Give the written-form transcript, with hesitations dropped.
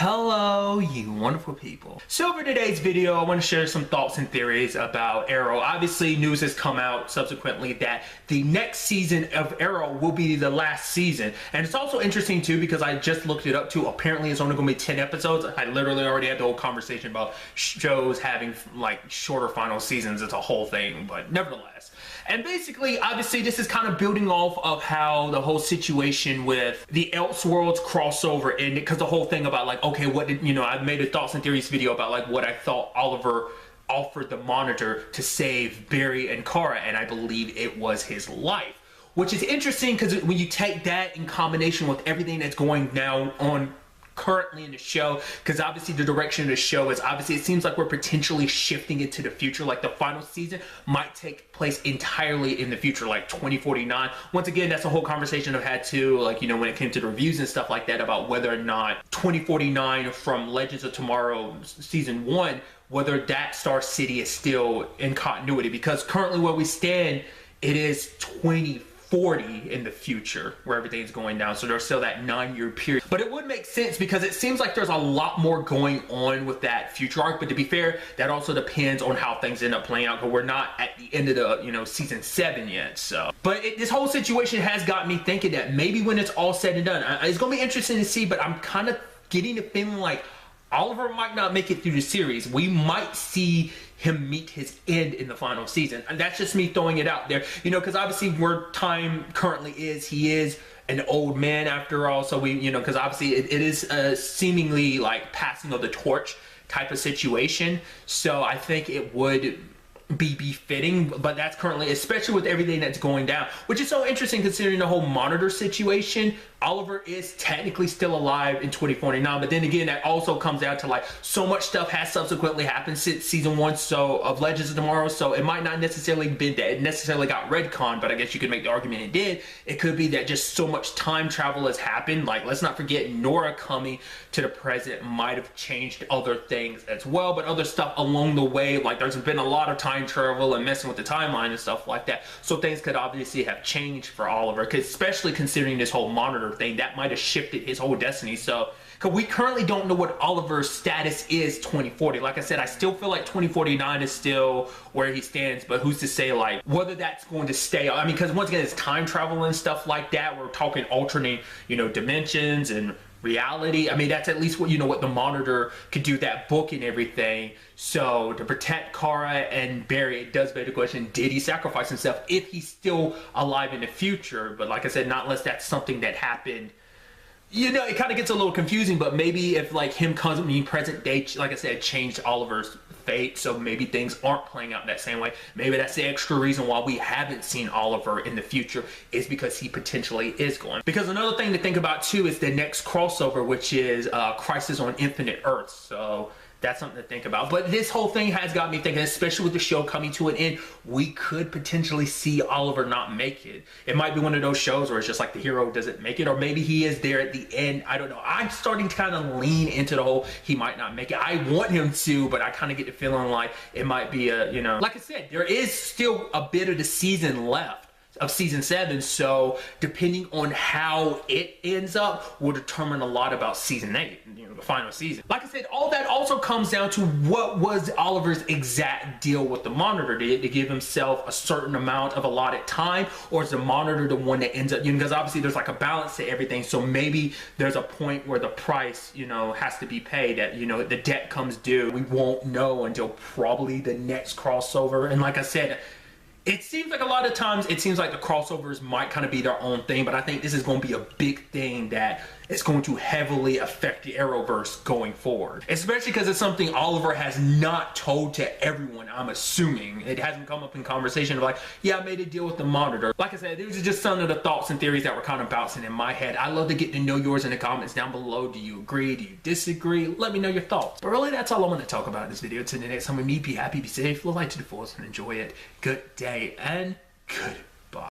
Hello, you wonderful people. So for today's video, I want to share some thoughts and theories about Arrow. Obviously, news has come out subsequently that the next season of Arrow will be the last season. And it's also interesting too because I just looked it up too. Apparently, it's only going to be 10 episodes. I literally already had the whole conversation about shows having like shorter final seasons. It's a whole thing, but nevertheless. And basically, obviously, this is kind of building off of how the whole situation with the Elseworlds crossover ended, because the whole thing about like, okay, what did, I made a thoughts and theories video about like what I thought Oliver offered the Monitor to save Barry and Kara, and I believe it was his life. Which is interesting because when you take that in combination with everything that's going now on currently in the show, because obviously the direction of the show is obviously it seems like we're potentially shifting into the future, like the final season might take place entirely in the future, like 2049. Once again, that's a whole conversation I've had too, like when it came to the reviews and stuff like that, about whether or not 2049 from Legends of Tomorrow season 1, whether that Star City is still in continuity, because currently where we stand, it is 2040 in the future where everything's going down, so there's still that 9-year period. But it would make sense because it seems like there's a lot more going on with that future arc, but to be fair, that also depends on how things end up playing out, because we're not at the end of the season 7 yet. So but this whole situation has got me thinking that maybe when it's all said and done, it's gonna be interesting to see, but I'm kind of getting the feeling like Oliver might not make it through the series. We might see him meet his end in the final season. And that's just me throwing it out there, because obviously where time currently is, he is an old man after all. So we, because obviously it is a seemingly like passing of the torch type of situation. So I think it would be befitting, but that's currently, especially with everything that's going down, which is so interesting considering the whole Monitor situation. Oliver is technically still alive in 2049, but then again, that also comes down to like so much stuff has subsequently happened since season 1 of Legends of Tomorrow, so it might not necessarily been that it necessarily got retconned, but I guess you could make the argument it did. It could be that just so much time travel has happened. Like, let's not forget Nora coming to the present might have changed other things as well, but other stuff along the way, like there's been a lot of time travel and messing with the timeline and stuff like that, so things could obviously have changed for Oliver, especially considering this whole Monitor thing that might have shifted his whole destiny. So because we currently don't know what Oliver's status is 2040. Like I said, I still feel like 2049 is still where he stands, but who's to say like whether that's going to stay. I mean, because once again, it's time travel and stuff like that. We're talking alternate dimensions and reality. I mean, that's at least what what the Monitor could do, that book and everything. So to protect Kara and Barry, it does beg the question, did he sacrifice himself if he's still alive in the future? But like I said, not unless that's something that happened. It kind of gets a little confusing, but maybe if like him coming present day, like I said, changed Oliver's fate, so maybe things aren't playing out that same way. Maybe that's the extra reason why we haven't seen Oliver in the future, is because he potentially is going. Because another thing to think about too is the next crossover, which is Crisis on Infinite Earths. So that's something to think about. But this whole thing has got me thinking, especially with the show coming to an end, we could potentially see Oliver not make it. It might be one of those shows where it's just like the hero doesn't make it, or maybe he is there at the end. I don't know. I'm starting to kind of lean into the whole he might not make it. I want him to, but I kind of get the feeling like it might be a, like I said, there is still a bit of the season left of season 7, so depending on how it ends up will determine a lot about season 8, the final season. Like I said, all that also comes down to what was Oliver's exact deal with the Monitor. Did to give himself a certain amount of allotted time, or is the Monitor the one that ends up, because obviously there's like a balance to everything, so maybe there's a point where the price has to be paid, that the debt comes due. We won't know until probably the next crossover. And like I said, it seems like a lot of times it seems like the crossovers might kind of be their own thing, but I think this is going to be a big thing that is going to heavily affect the Arrowverse going forward. Especially because it's something Oliver has not told to everyone, I'm assuming. It hasn't come up in conversation of like, yeah, I made a deal with the Monitor. Like I said, these are just some of the thoughts and theories that were kind of bouncing in my head. I'd love to get to know yours in the comments down below. Do you agree? Do you disagree? Let me know your thoughts. But really, that's all I want to talk about in this video. Till the next time we meet, be happy, be safe, live life to the fullest, and enjoy it. Good day and good